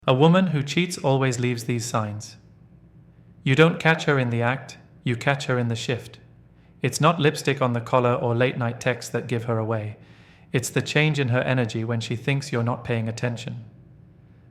A woman who cheats always leaves these signs. You don't catch her in the act, you catch her in the shift. It's not lipstick on the collar or late night texts that give her away. It's the change in her energy when she thinks you're not paying attention.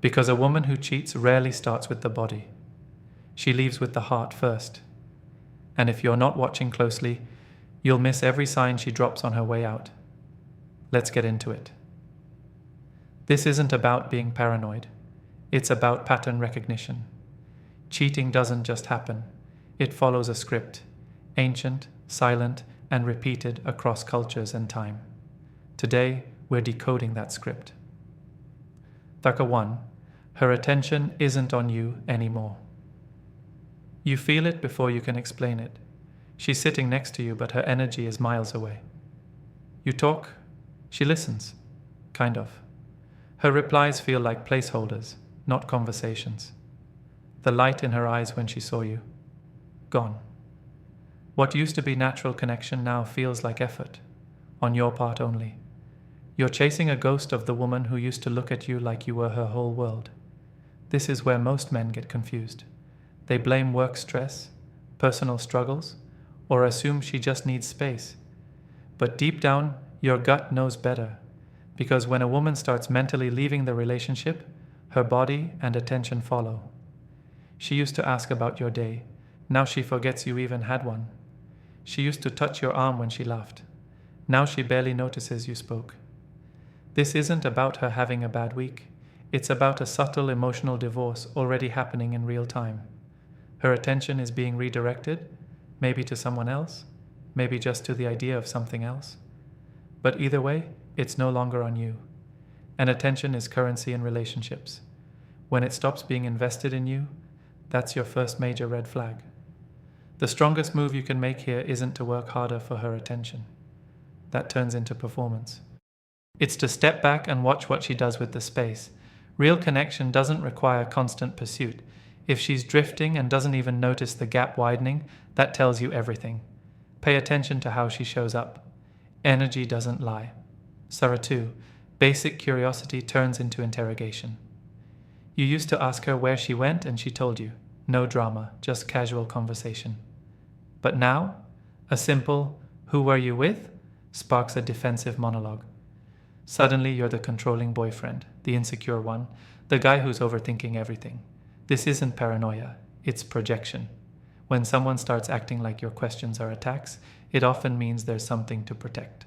Because a woman who cheats rarely starts with the body. She leaves with the heart first. And if you're not watching closely, you'll miss every sign she drops on her way out. Let's get into it. This isn't about being paranoid. It's about pattern recognition. Cheating doesn't just happen. It follows a script, ancient, silent, and repeated across cultures and time. Today, we're decoding that script. Thaka 1. Her attention isn't on you anymore. You feel it before you can explain it. She's sitting next to you, but her energy is miles away. You talk, she listens. Kind of. Her replies feel like placeholders, not conversations. The light in her eyes when she saw you, gone. What used to be natural connection now feels like effort, on your part only. You're chasing a ghost of the woman who used to look at you like you were her whole world. This is where most men get confused. They blame work stress, personal struggles, or assume she just needs space. But deep down, your gut knows better, because when a woman starts mentally leaving the relationship, her body and attention follow. She used to ask about your day. Now she forgets you even had one. She used to touch your arm when she laughed. Now she barely notices you spoke. This isn't about her having a bad week. It's about a subtle emotional divorce already happening in real time. Her attention is being redirected, maybe to someone else, maybe just to the idea of something else. But either way, it's no longer on you. And attention is currency in relationships. When it stops being invested in you, that's your first major red flag. The strongest move you can make here isn't to work harder for her attention. That turns into performance. It's to step back and watch what she does with the space. Real connection doesn't require constant pursuit. If she's drifting and doesn't even notice the gap widening, that tells you everything. Pay attention to how she shows up. Energy doesn't lie. Surah 2. Basic curiosity turns into interrogation. You used to ask her where she went and she told you. No drama, just casual conversation. But now, a simple, "Who were you with?" sparks a defensive monologue. Suddenly you're the controlling boyfriend, the insecure one, the guy who's overthinking everything. This isn't paranoia, it's projection. When someone starts acting like your questions are attacks, it often means there's something to protect.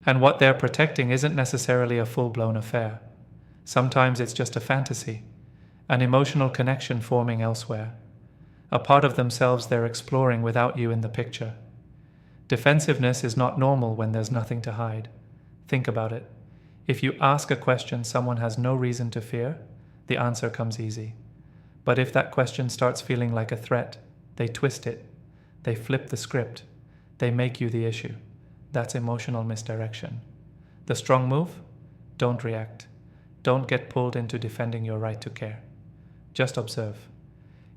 And what they're protecting isn't necessarily a full-blown affair. Sometimes it's just a fantasy, an emotional connection forming elsewhere, a part of themselves they're exploring without you in the picture. Defensiveness is not normal when there's nothing to hide. Think about it. If you ask a question someone has no reason to fear, the answer comes easy. But if that question starts feeling like a threat, they twist it. They flip the script. They make you the issue. That's emotional misdirection. The strong move? Don't react. Don't get pulled into defending your right to care. Just observe.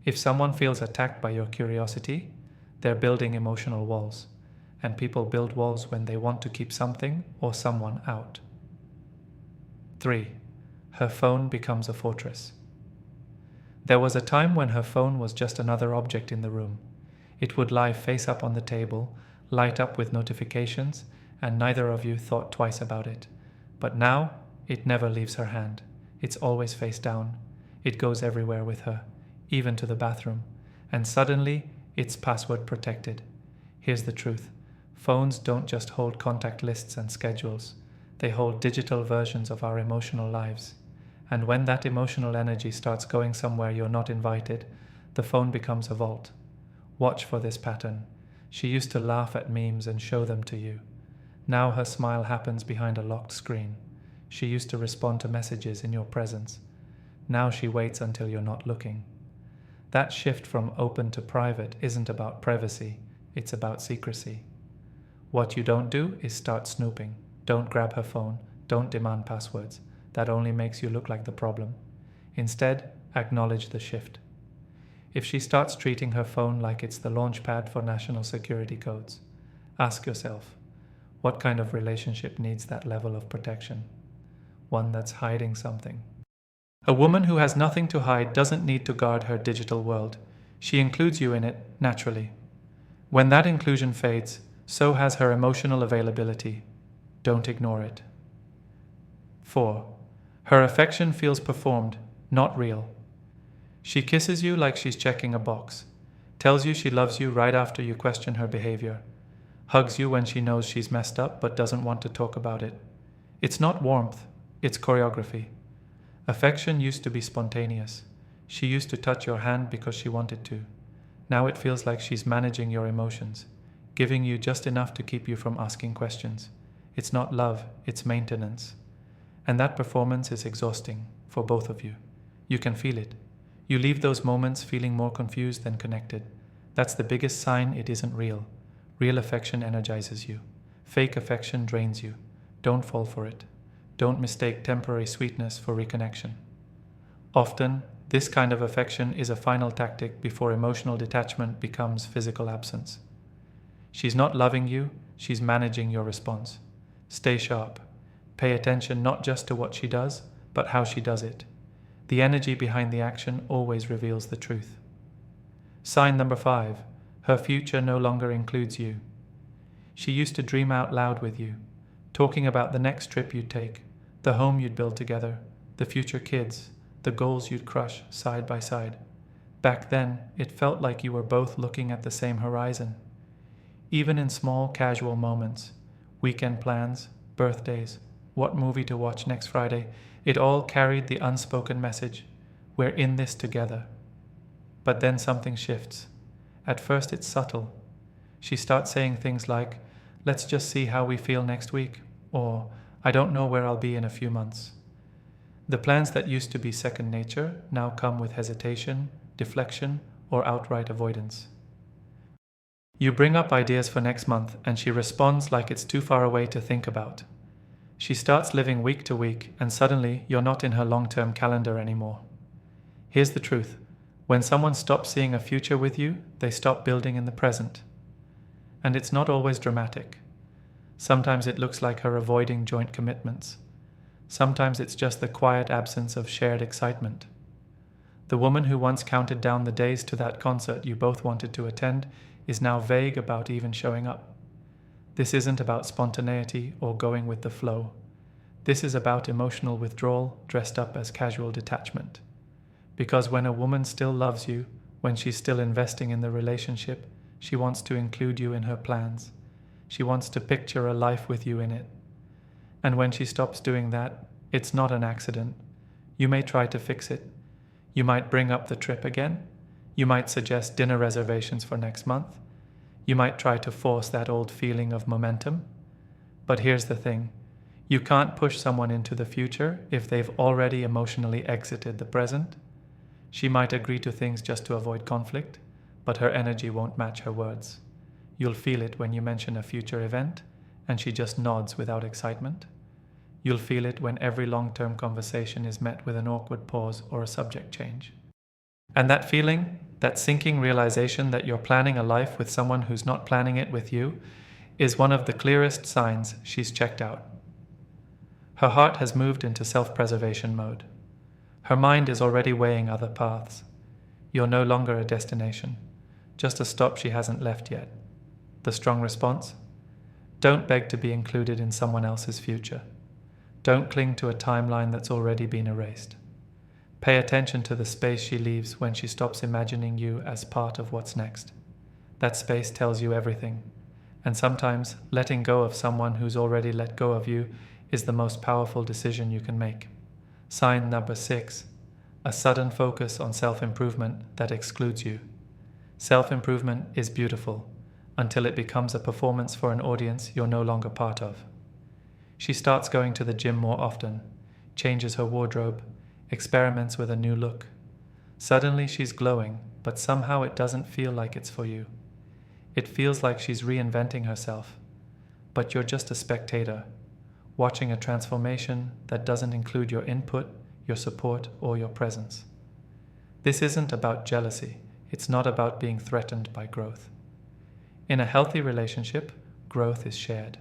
If someone feels attacked by your curiosity, they're building emotional walls. And people build walls when they want to keep something or someone out. 3. Her phone becomes a fortress. There was a time when her phone was just another object in the room. It would lie face up on the table, light up with notifications, and neither of you thought twice about it. But now, it never leaves her hand. It's always face down. It goes everywhere with her, even to the bathroom. And suddenly, it's password protected. Here's the truth. Phones don't just hold contact lists and schedules. They hold digital versions of our emotional lives. And when that emotional energy starts going somewhere you're not invited, the phone becomes a vault. Watch for this pattern. She used to laugh at memes and show them to you. Now her smile happens behind a locked screen. She used to respond to messages in your presence. Now she waits until you're not looking. That shift from open to private isn't about privacy, it's about secrecy. What you don't do is start snooping. Don't grab her phone. Don't demand passwords. That only makes you look like the problem. Instead, acknowledge the shift. If she starts treating her phone like it's the launch pad for national security codes, ask yourself, what kind of relationship needs that level of protection? One that's hiding something. A woman who has nothing to hide doesn't need to guard her digital world. She includes you in it naturally. When that inclusion fades, so has her emotional availability. Don't ignore it. 4. Her affection feels performed, not real. She kisses you like she's checking a box, tells you she loves you right after you question her behavior, hugs you when she knows she's messed up but doesn't want to talk about it. It's not warmth, it's choreography. Affection used to be spontaneous. She used to touch your hand because she wanted to. Now it feels like she's managing your emotions, giving you just enough to keep you from asking questions. It's not love, it's maintenance. And that performance is exhausting for both of you. You can feel it. You leave those moments feeling more confused than connected. That's the biggest sign it isn't real. Real affection energizes you. Fake affection drains you. Don't fall for it. Don't mistake temporary sweetness for reconnection. Often, this kind of affection is a final tactic before emotional detachment becomes physical absence. She's not loving you, she's managing your response. Stay sharp. Pay attention not just to what she does, but how she does it. The energy behind the action always reveals the truth. Sign number 5. Her future no longer includes you. She used to dream out loud with you, talking about the next trip you'd take, the home you'd build together, the future kids, the goals you'd crush side by side. Back then, it felt like you were both looking at the same horizon. Even in small, casual moments, weekend plans, birthdays, what movie to watch next Friday, it all carried the unspoken message, we're in this together. But then something shifts. At first it's subtle. She starts saying things like, let's just see how we feel next week, or I don't know where I'll be in a few months. The plans that used to be second nature now come with hesitation, deflection, or outright avoidance. You bring up ideas for next month and she responds like it's too far away to think about. She starts living week to week and suddenly you're not in her long-term calendar anymore. Here's the truth. When someone stops seeing a future with you, they stop building in the present. And it's not always dramatic. Sometimes it looks like her avoiding joint commitments. Sometimes it's just the quiet absence of shared excitement. The woman who once counted down the days to that concert you both wanted to attend is now vague about even showing up. This isn't about spontaneity or going with the flow. This is about emotional withdrawal dressed up as casual detachment. Because when a woman still loves you, when she's still investing in the relationship, she wants to include you in her plans. She wants to picture a life with you in it. And when she stops doing that, it's not an accident. You may try to fix it. You might bring up the trip again. You might suggest dinner reservations for next month. You might try to force that old feeling of momentum. But here's the thing. You can't push someone into the future if they've already emotionally exited the present. She might agree to things just to avoid conflict, but her energy won't match her words. You'll feel it when you mention a future event, and she just nods without excitement. You'll feel it when every long-term conversation is met with an awkward pause or a subject change. And that feeling, that sinking realization that you're planning a life with someone who's not planning it with you, is one of the clearest signs she's checked out. Her heart has moved into self-preservation mode. Her mind is already weighing other paths. You're no longer a destination, just a stop she hasn't left yet. The strong response? Don't beg to be included in someone else's future. Don't cling to a timeline that's already been erased. Pay attention to the space she leaves when she stops imagining you as part of what's next. That space tells you everything. And sometimes letting go of someone who's already let go of you is the most powerful decision you can make. Sign number 6. A sudden focus on self-improvement that excludes you. Self-improvement is beautiful until it becomes a performance for an audience you're no longer part of. She starts going to the gym more often, changes her wardrobe, experiments with a new look. Suddenly she's glowing, but somehow it doesn't feel like it's for you. It feels like she's reinventing herself, but you're just a spectator, watching a transformation that doesn't include your input, your support, or your presence. This isn't about jealousy. It's not about being threatened by growth. In a healthy relationship, growth is shared.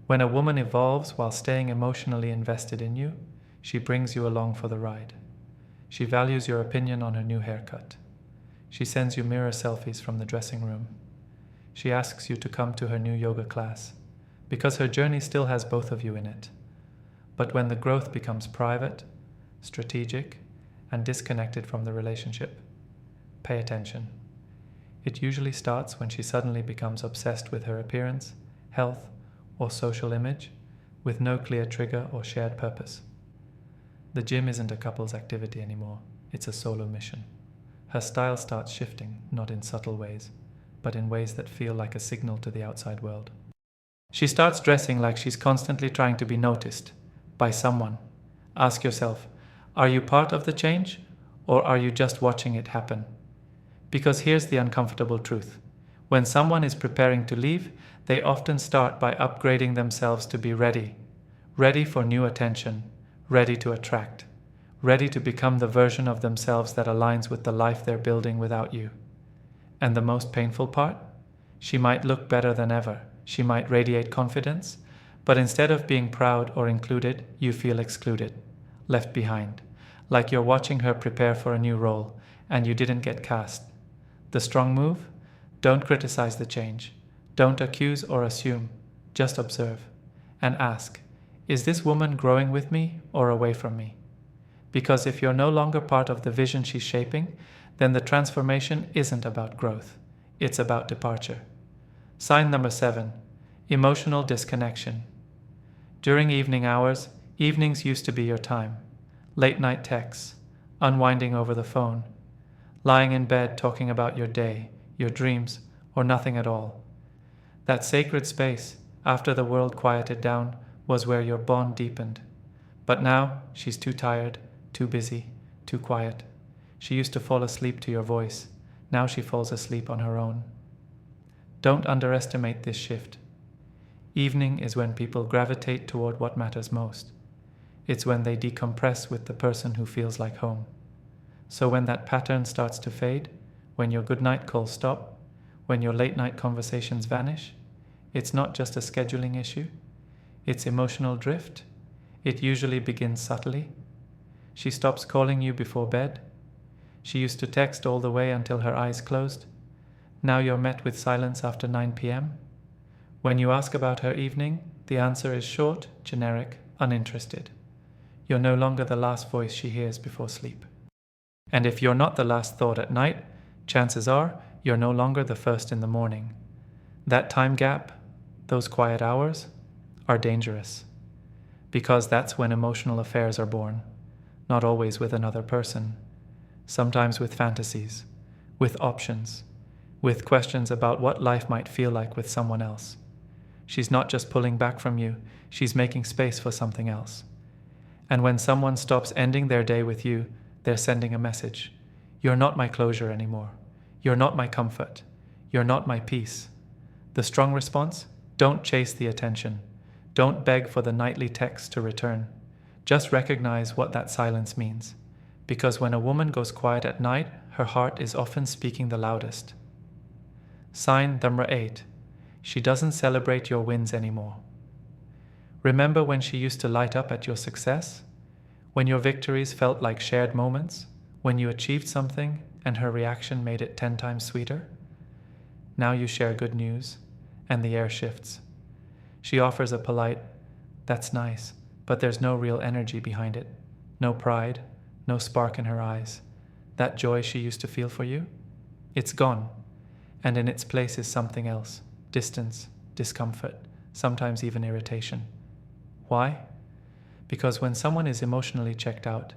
When a woman evolves while staying emotionally invested in you, she brings you along for the ride. She values your opinion on her new haircut. She sends you mirror selfies from the dressing room. She asks you to come to her new yoga class, because her journey still has both of you in it. But when the growth becomes private, strategic, and disconnected from the relationship, pay attention. It usually starts when she suddenly becomes obsessed with her appearance, health, or social image, with no clear trigger or shared purpose. The gym isn't a couple's activity anymore, it's a solo mission. Her style starts shifting, not in subtle ways, but in ways that feel like a signal to the outside world. She starts dressing like she's constantly trying to be noticed by someone. Ask yourself, are you part of the change, or are you just watching it happen? Because here's the uncomfortable truth. When someone is preparing to leave, they often start by upgrading themselves to be ready. Ready for new attention, ready to attract, ready to become the version of themselves that aligns with the life they're building without you. And the most painful part? She might look better than ever. She might radiate confidence, but instead of being proud or included, you feel excluded, left behind, like you're watching her prepare for a new role and you didn't get cast. The strong move? Don't criticize the change. Don't accuse or assume. Just observe and ask, is this woman growing with me or away from me? Because if you're no longer part of the vision she's shaping, then the transformation isn't about growth. It's about departure. Sign number 7, emotional disconnection. During evening hours, evenings used to be your time. Late night texts, unwinding over the phone, lying in bed talking about your day, your dreams, or nothing at all. That sacred space, after the world quieted down, was where your bond deepened. But now, she's too tired, too busy, too quiet. She used to fall asleep to your voice. Now she falls asleep on her own. Don't underestimate this shift. Evening is when people gravitate toward what matters most. It's when they decompress with the person who feels like home. So when that pattern starts to fade, when your goodnight calls stop, when your late night conversations vanish, it's not just a scheduling issue. It's emotional drift. It usually begins subtly. She stops calling you before bed. She used to text all the way until her eyes closed. Now you're met with silence after 9 p.m. When you ask about her evening, the answer is short, generic, uninterested. You're no longer the last voice she hears before sleep. And if you're not the last thought at night, chances are you're no longer the first in the morning. That time gap, those quiet hours, are dangerous. Because that's when emotional affairs are born. Not always with another person. Sometimes with fantasies, with options, with questions about what life might feel like with someone else. She's not just pulling back from you, she's making space for something else. And when someone stops ending their day with you, they're sending a message. You're not my closure anymore. You're not my comfort. You're not my peace. The strong response? Don't chase the attention. Don't beg for the nightly text to return. Just recognize what that silence means. Because when a woman goes quiet at night, her heart is often speaking the loudest. Sign number 8. She doesn't celebrate your wins anymore. Remember when she used to light up at your success? When your victories felt like shared moments? When you achieved something and her reaction made it 10 times sweeter? Now you share good news, and the air shifts. She offers a polite, "That's nice," but there's no real energy behind it. No pride, no spark in her eyes. That joy she used to feel for you? It's gone, and in its place is something else. Distance, discomfort, sometimes even irritation. Why? Because when someone is emotionally checked out,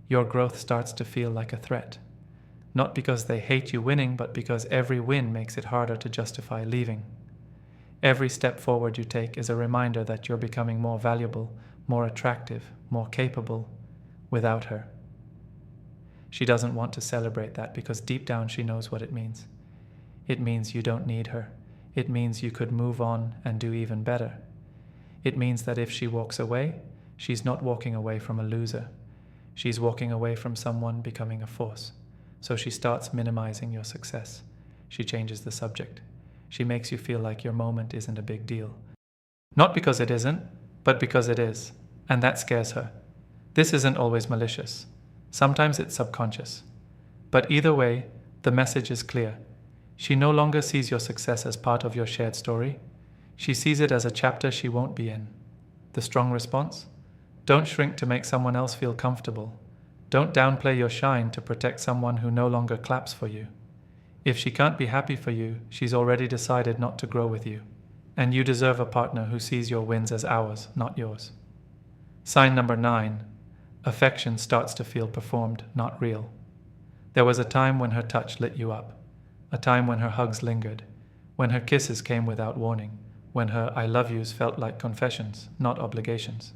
your growth starts to feel like a threat. Not because they hate you winning, but because every win makes it harder to justify leaving. Every step forward you take is a reminder that you're becoming more valuable, more attractive, more capable without her. She doesn't want to celebrate that because deep down she knows what it means. It means you don't need her. It means you could move on and do even better. It means that if she walks away, she's not walking away from a loser. She's walking away from someone becoming a force. So she starts minimizing your success. She changes the subject. She makes you feel like your moment isn't a big deal. Not because it isn't, but because it is. And that scares her. This isn't always malicious. Sometimes it's subconscious. But either way, the message is clear. She no longer sees your success as part of your shared story. She sees it as a chapter she won't be in. The strong response? Don't shrink to make someone else feel comfortable. Don't downplay your shine to protect someone who no longer claps for you. If she can't be happy for you, she's already decided not to grow with you. And you deserve a partner who sees your wins as ours, not yours. Sign number 9. Affection starts to feel performed, not real. There was a time when her touch lit you up. A time when her hugs lingered. When her kisses came without warning. When her I love yous felt like confessions, not obligations.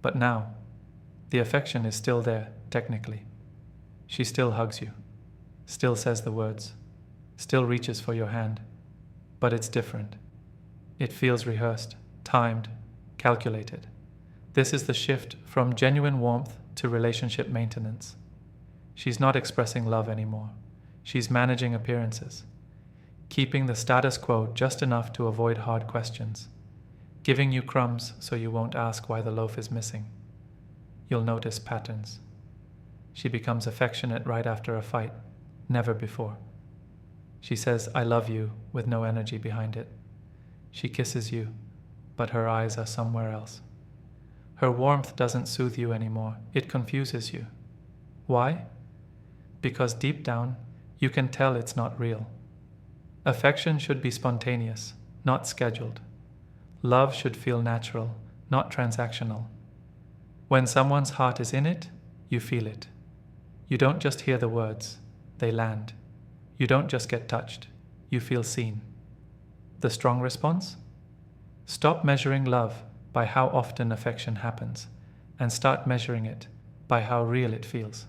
But now, the affection is still there, technically. She still hugs you, still says the words, still reaches for your hand. But it's different. It feels rehearsed, timed, calculated. This is the shift from genuine warmth to relationship maintenance. She's not expressing love anymore. She's managing appearances, keeping the status quo just enough to avoid hard questions, giving you crumbs so you won't ask why the loaf is missing. You'll notice patterns. She becomes affectionate right after a fight, never before. She says, I love you, with no energy behind it. She kisses you, but her eyes are somewhere else. Her warmth doesn't soothe you anymore, it confuses you. Why? Because deep down, you can tell it's not real. Affection should be spontaneous, not scheduled. Love should feel natural, not transactional. When someone's heart is in it, you feel it. You don't just hear the words, they land. You don't just get touched, you feel seen. The strong response? Stop measuring love by how often affection happens, and start measuring it by how real it feels.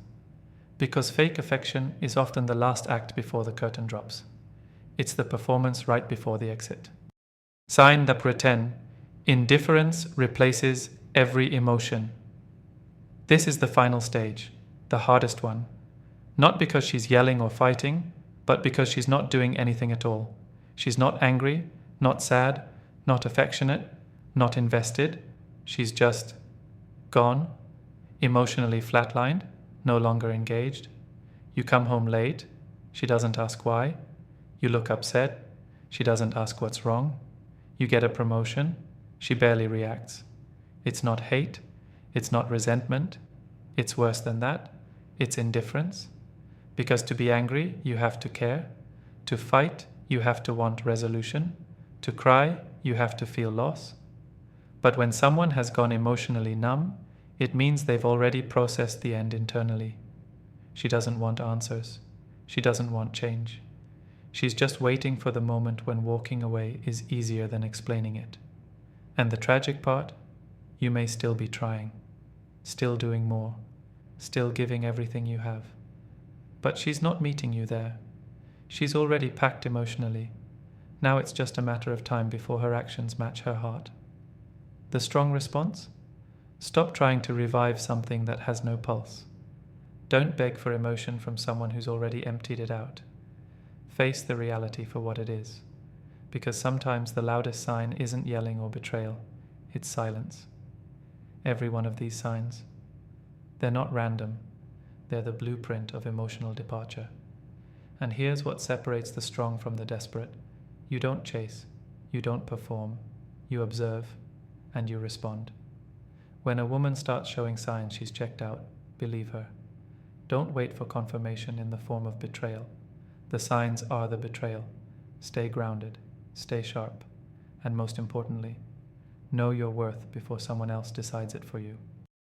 Because fake affection is often the last act before the curtain drops. It's the performance right before the exit. Sign number 10. Indifference replaces every emotion. This is the final stage, the hardest one. Not because she's yelling or fighting, but because she's not doing anything at all. She's not angry, not sad, not affectionate, not invested. She's just gone, emotionally flatlined, no longer engaged. You come home late, she doesn't ask why. You look upset, she doesn't ask what's wrong. You get a promotion, she barely reacts. It's not hate, it's not resentment, it's worse than that, it's indifference. Because to be angry, you have to care. To fight, you have to want resolution. To cry, you have to feel loss. But when someone has gone emotionally numb, it means they've already processed the end internally. She doesn't want answers. She doesn't want change. She's just waiting for the moment when walking away is easier than explaining it. And the tragic part? You may still be trying, still doing more, still giving everything you have. But she's not meeting you there. She's already packed emotionally. Now it's just a matter of time before her actions match her heart. The strong response? Stop trying to revive something that has no pulse. Don't beg for emotion from someone who's already emptied it out. Face the reality for what it is. Because sometimes the loudest sign isn't yelling or betrayal, it's silence. Every one of these signs. They're not random. They're the blueprint of emotional departure. And here's what separates the strong from the desperate. You don't chase, you don't perform, you observe, and you respond. When a woman starts showing signs she's checked out, believe her. Don't wait for confirmation in the form of betrayal. The signs are the betrayal. Stay grounded, stay sharp, and most importantly, know your worth before someone else decides it for you.